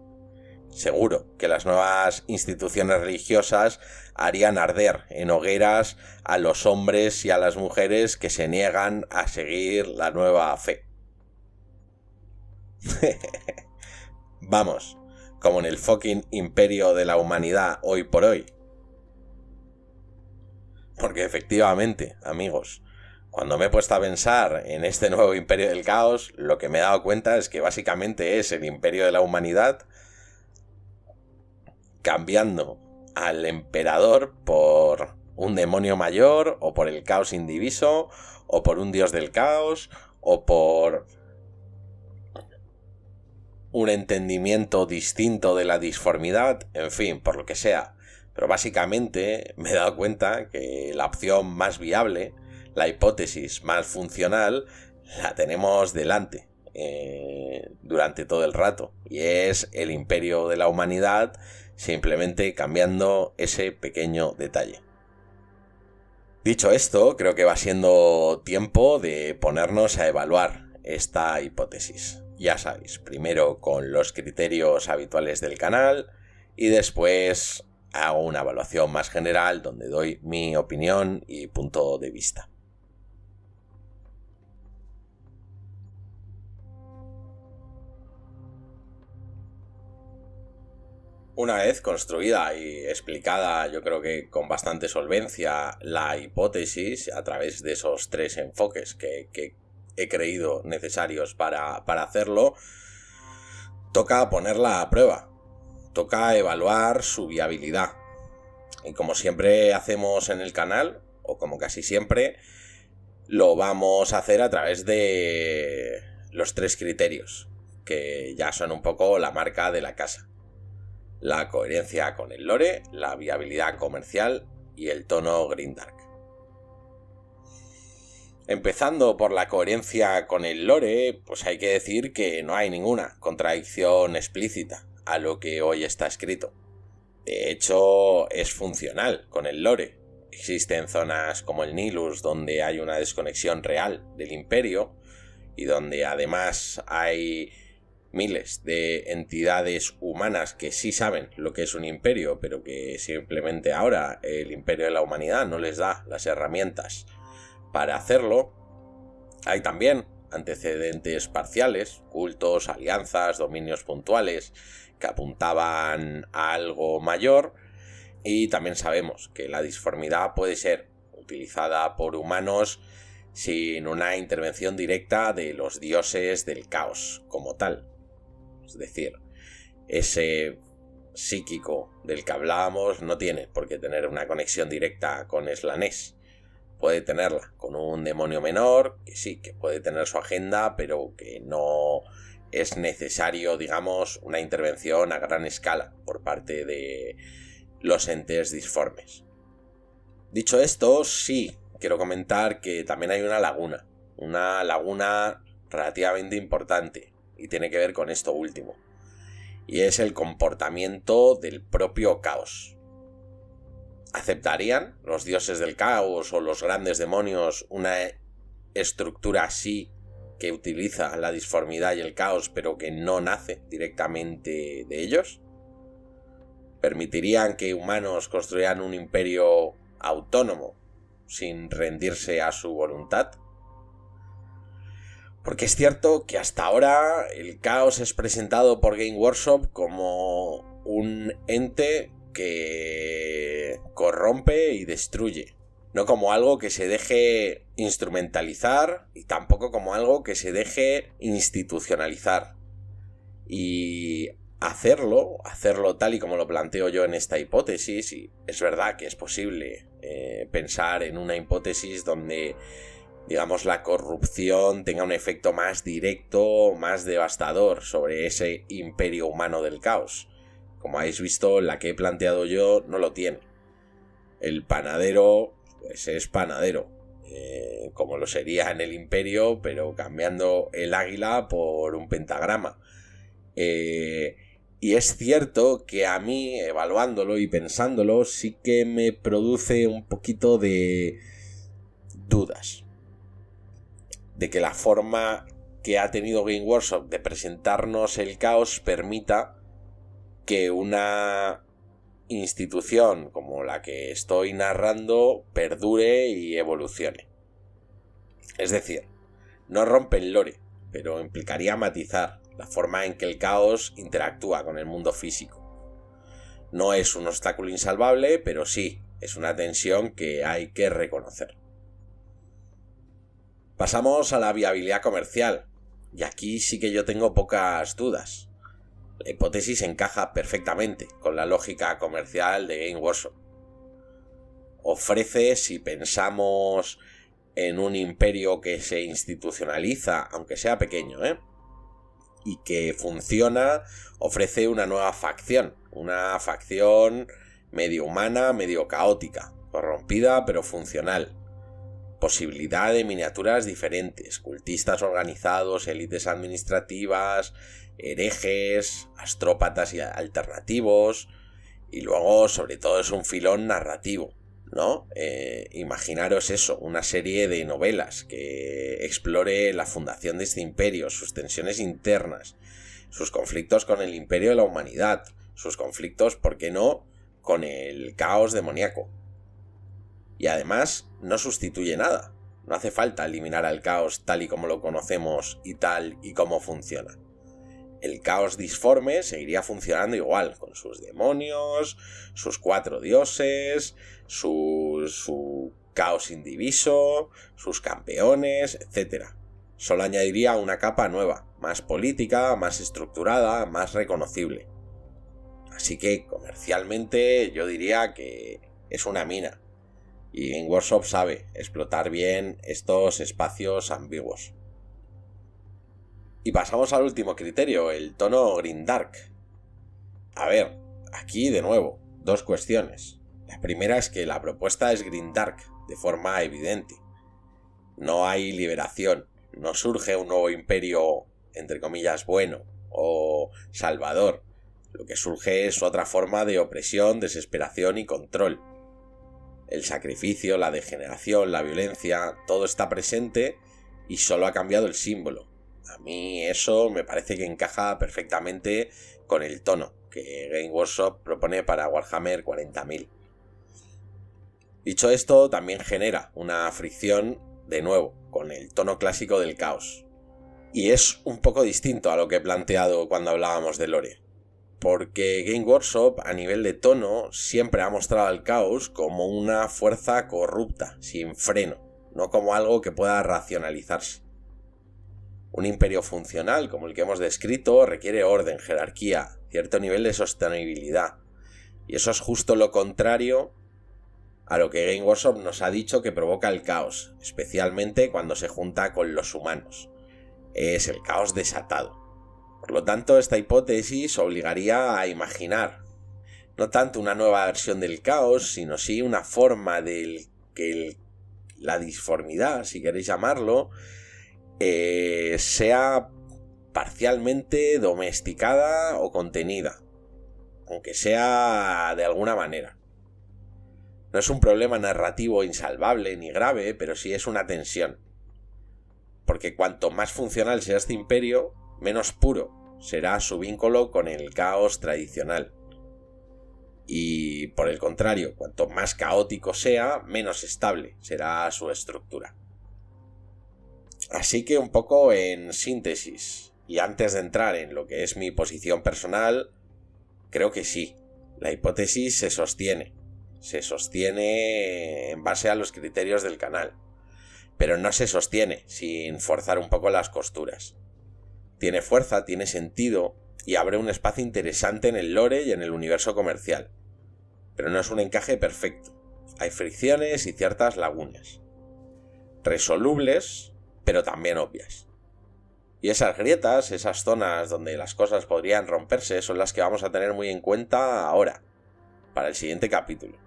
Seguro que las nuevas instituciones religiosas harían arder en hogueras a los hombres y a las mujeres que se niegan a seguir la nueva fe. Vamos, como en el fucking imperio de la humanidad hoy por hoy. Porque efectivamente, amigos, cuando me he puesto a pensar en este nuevo imperio del caos, lo que me he dado cuenta es que básicamente es el imperio de la humanidad cambiando al emperador por un demonio mayor, o por el caos indiviso, o por un dios del caos, o por un entendimiento distinto de la disformidad, en fin, por lo que sea. Pero básicamente me he dado cuenta que la opción más viable, la hipótesis más funcional, la tenemos delante durante todo el rato. Y es el imperio de la humanidad, simplemente cambiando ese pequeño detalle. Dicho esto, creo que va siendo tiempo de ponernos a evaluar esta hipótesis. Ya sabéis, primero con los criterios habituales del canal y después hago una evaluación más general donde doy mi opinión y punto de vista. Una vez construida y explicada, yo creo que con bastante solvencia, la hipótesis a través de esos 3 enfoques que he creído necesarios para hacerlo, toca ponerla a prueba, toca evaluar su viabilidad. Y como siempre hacemos en el canal, o como casi siempre, lo vamos a hacer a través de los 3 criterios, que ya son un poco la marca de la casa. La coherencia con el lore, la viabilidad comercial y el tono grimdark. Empezando por la coherencia con el lore, pues hay que decir que no hay ninguna contradicción explícita a lo que hoy está escrito. De hecho, es funcional con el lore. Existen zonas como el Nilus donde hay una desconexión real del imperio y donde además hay miles de entidades humanas que sí saben lo que es un imperio, pero que simplemente ahora el imperio de la humanidad no les da las herramientas para hacerlo. Hay también antecedentes parciales, cultos, alianzas, dominios puntuales que apuntaban a algo mayor, y también sabemos que la disformidad puede ser utilizada por humanos sin una intervención directa de los dioses del caos como tal. Es decir, ese psíquico del que hablábamos no tiene por qué tener una conexión directa con Slanesh. Puede tenerla con un demonio menor, que sí, que puede tener su agenda, pero que no es necesario, digamos, una intervención a gran escala por parte de los entes disformes. Dicho esto, sí, quiero comentar que también hay una laguna relativamente importante, y tiene que ver con esto último, y es el comportamiento del propio caos. ¿Aceptarían los dioses del caos o los grandes demonios una estructura así que utiliza la disformidad y el caos pero que no nace directamente de ellos? ¿Permitirían que humanos construyeran un imperio autónomo sin rendirse a su voluntad? Porque es cierto que hasta ahora el caos es presentado por Game Workshop como un ente que corrompe y destruye, no como algo que se deje instrumentalizar y tampoco como algo que se deje institucionalizar. Y hacerlo tal y como lo planteo yo en esta hipótesis, y es verdad que es posible pensar en una hipótesis donde, digamos, la corrupción tenga un efecto más directo, más devastador sobre ese imperio humano del caos. Como habéis visto, la que he planteado yo no lo tiene. El panadero, pues es panadero, como lo sería en el imperio, pero cambiando el águila por un pentagrama. Y es cierto que a mí, evaluándolo y pensándolo, sí que me produce un poquito de dudas de que la forma que ha tenido Game Workshop de presentarnos el caos permita que una institución como la que estoy narrando perdure y evolucione. Es decir, no rompe el lore, pero implicaría matizar la forma en que el caos interactúa con el mundo físico. No es un obstáculo insalvable, pero sí, es una tensión que hay que reconocer. Pasamos a la viabilidad comercial, y aquí sí que yo tengo pocas dudas. La hipótesis encaja perfectamente con la lógica comercial de Game Workshop. Ofrece, si pensamos en un imperio que se institucionaliza, aunque sea pequeño, y que funciona, ofrece una nueva facción, una facción medio humana, medio caótica, corrompida pero funcional. Posibilidad de miniaturas diferentes, cultistas organizados, élites administrativas, herejes, astrópatas y alternativos, y luego sobre todo es un filón narrativo, ¿no? Imaginaros eso, una serie de novelas que explore la fundación de este imperio, sus tensiones internas, sus conflictos con el imperio de la humanidad, sus conflictos, ¿por qué no?, con el caos demoníaco. Y además no sustituye nada, no hace falta eliminar al caos tal y como lo conocemos y tal y como funciona. El caos disforme seguiría funcionando igual, con sus demonios, sus 4 dioses, su caos indiviso, sus campeones, etc. Solo añadiría una capa nueva, más política, más estructurada, más reconocible. Así que comercialmente yo diría que es una mina. Y Game Workshop sabe explotar bien estos espacios ambiguos. Y pasamos al último criterio, el tono grimdark. A ver, aquí de nuevo, 2 cuestiones. La primera es que la propuesta es grimdark, de forma evidente. No hay liberación, no surge un nuevo imperio, entre comillas, bueno, o salvador. Lo que surge es otra forma de opresión, desesperación y control. El sacrificio, la degeneración, la violencia, todo está presente y solo ha cambiado el símbolo. A mí eso me parece que encaja perfectamente con el tono que Game Workshop propone para Warhammer 40.000. Dicho esto, también genera una fricción, de nuevo, con el tono clásico del caos. Y es un poco distinto a lo que he planteado cuando hablábamos de lore. Porque Game Workshop, a nivel de tono, siempre ha mostrado al caos como una fuerza corrupta, sin freno, no como algo que pueda racionalizarse. Un imperio funcional, como el que hemos descrito, requiere orden, jerarquía, cierto nivel de sostenibilidad. Y eso es justo lo contrario a lo que Game Workshop nos ha dicho que provoca el caos, especialmente cuando se junta con los humanos. Es el caos desatado. Por lo tanto, esta hipótesis obligaría a imaginar no tanto una nueva versión del caos, sino sí una forma de que la disformidad, si queréis llamarlo, sea parcialmente domesticada o contenida, aunque sea de alguna manera. No es un problema narrativo insalvable ni grave, pero sí es una tensión. Porque cuanto más funcional sea este imperio, menos puro será su vínculo con el caos tradicional. Y por el contrario, cuanto más caótico sea, menos estable será su estructura. Así que un poco en síntesis, y antes de entrar en lo que es mi posición personal, creo que sí, la hipótesis se sostiene en base a los criterios del canal, pero no se sostiene sin forzar un poco las costuras. Tiene fuerza, tiene sentido y abre un espacio interesante en el lore y en el universo comercial, pero no es un encaje perfecto. Hay fricciones y ciertas lagunas, resolubles, pero también obvias. Y esas grietas, esas zonas donde las cosas podrían romperse, son las que vamos a tener muy en cuenta ahora, para el siguiente capítulo.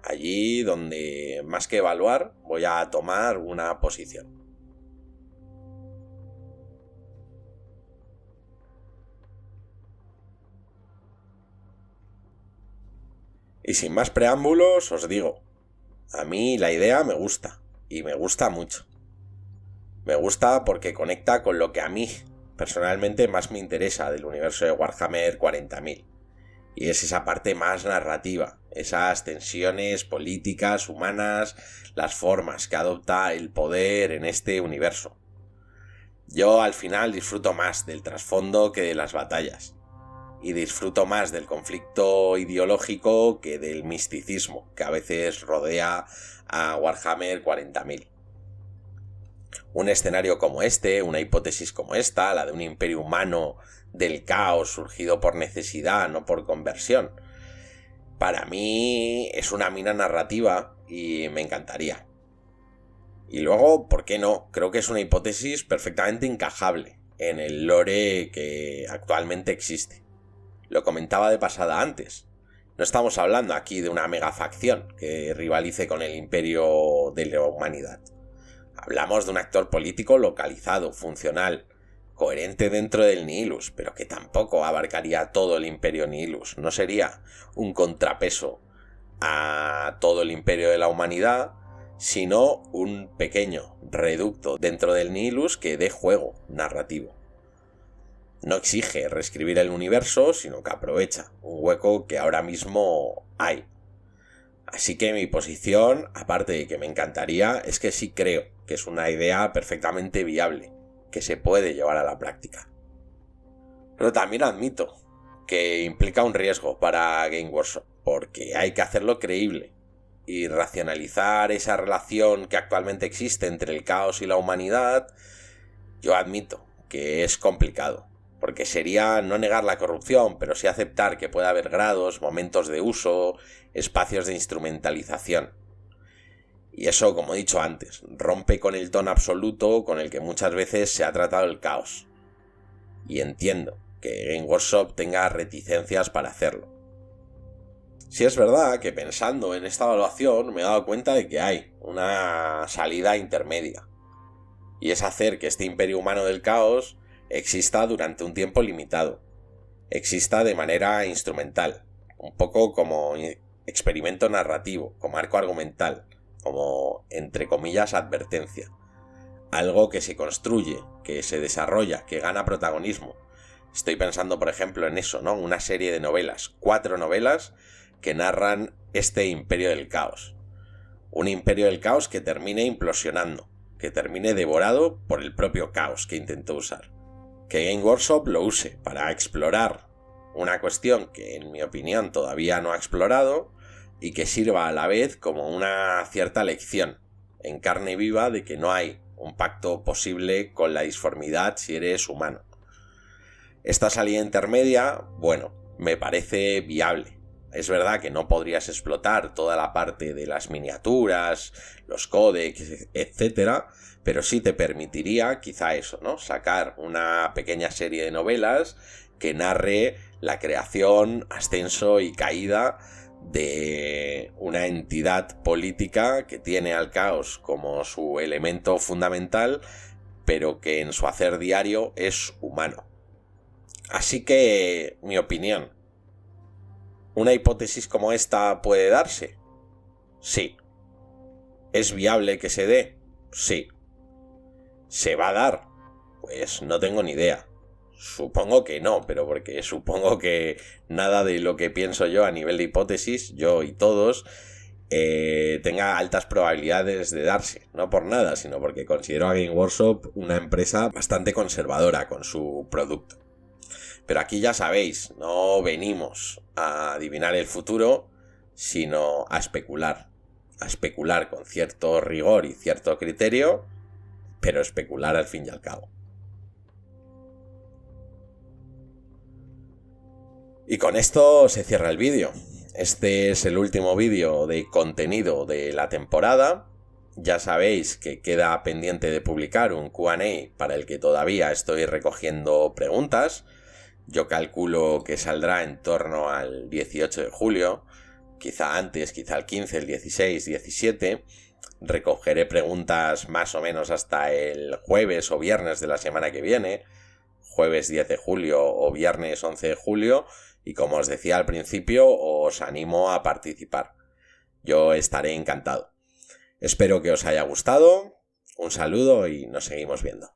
Allí donde, más que evaluar, voy a tomar una posición. Y sin más preámbulos, os digo, a mí la idea me gusta, y me gusta mucho. Me gusta porque conecta con lo que a mí, personalmente, más me interesa del universo de Warhammer 40.000. Y es esa parte más narrativa, esas tensiones políticas, humanas, las formas que adopta el poder en este universo. Yo al final disfruto más del trasfondo que de las batallas. Y disfruto más del conflicto ideológico que del misticismo que a veces rodea a Warhammer 40.000. Un escenario como este, una hipótesis como esta, la de un imperio humano del caos surgido por necesidad, no por conversión, para mí es una mina narrativa y me encantaría. Y luego, ¿por qué no? Creo que es una hipótesis perfectamente encajable en el lore que actualmente existe. Lo comentaba de pasada antes. No estamos hablando aquí de una megafacción que rivalice con el imperio de la humanidad. Hablamos de un actor político localizado, funcional, coherente dentro del Nihilus, pero que tampoco abarcaría todo el imperio Nihilus. No sería un contrapeso a todo el imperio de la humanidad, sino un pequeño reducto dentro del Nihilus que dé juego narrativo. No exige reescribir el universo, sino que aprovecha un hueco que ahora mismo hay. Así que mi posición, aparte de que me encantaría, es que sí creo que es una idea perfectamente viable, que se puede llevar a la práctica. Pero también admito que implica un riesgo para Game Workshop, porque hay que hacerlo creíble y racionalizar esa relación que actualmente existe entre el caos y la humanidad. Yo admito que es complicado. Porque sería no negar la corrupción, pero sí aceptar que puede haber grados, momentos de uso, espacios de instrumentalización. Y eso, como he dicho antes, rompe con el tono absoluto con el que muchas veces se ha tratado el caos. Y entiendo que Game Workshop tenga reticencias para hacerlo. Sí es verdad que pensando en esta evaluación me he dado cuenta de que hay una salida intermedia. Y es hacer que este imperio humano del caos exista durante un tiempo limitado, exista de manera instrumental, un poco como experimento narrativo, como arco argumental, como, entre comillas, advertencia. Algo que se construye, que se desarrolla, que gana protagonismo. Estoy pensando, por ejemplo, en eso, ¿no? Una serie de novelas, 4 novelas que narran este imperio del caos. Un imperio del caos que termine implosionando, que termine devorado por el propio caos que intentó usar. Que Game Workshop lo use para explorar una cuestión que en mi opinión todavía no ha explorado y que sirva a la vez como una cierta lección en carne viva de que no hay un pacto posible con la disformidad si eres humano. Esta salida intermedia, bueno, me parece viable. Es verdad que no podrías explotar toda la parte de las miniaturas, los códex, etcétera, pero sí te permitiría quizá eso, ¿no? Sacar una pequeña serie de novelas que narre la creación, ascenso y caída de una entidad política que tiene al caos como su elemento fundamental, pero que en su hacer diario es humano. Así que, mi opinión, ¿una hipótesis como esta puede darse? Sí. ¿Es viable que se dé? Sí. ¿Se va a dar? Pues no tengo ni idea. Supongo que no, pero porque supongo que nada de lo que pienso yo a nivel de hipótesis, yo y todos, tenga altas probabilidades de darse. No por nada, sino porque considero a Game Workshop una empresa bastante conservadora con su producto. Pero aquí ya sabéis, no venimos a adivinar el futuro, sino a especular. A especular con cierto rigor y cierto criterio, pero especular al fin y al cabo. Y con esto se cierra el vídeo. Este es el último vídeo de contenido de la temporada. Ya sabéis que queda pendiente de publicar un Q&A para el que todavía estoy recogiendo preguntas. Yo calculo que saldrá en torno al 18 de julio, quizá antes, quizá el 15, el 16, 17. Recogeré preguntas más o menos hasta el jueves o viernes de la semana que viene, jueves 10 de julio o viernes 11 de julio, y como os decía al principio, os animo a participar. Yo estaré encantado. Espero que os haya gustado, un saludo y nos seguimos viendo.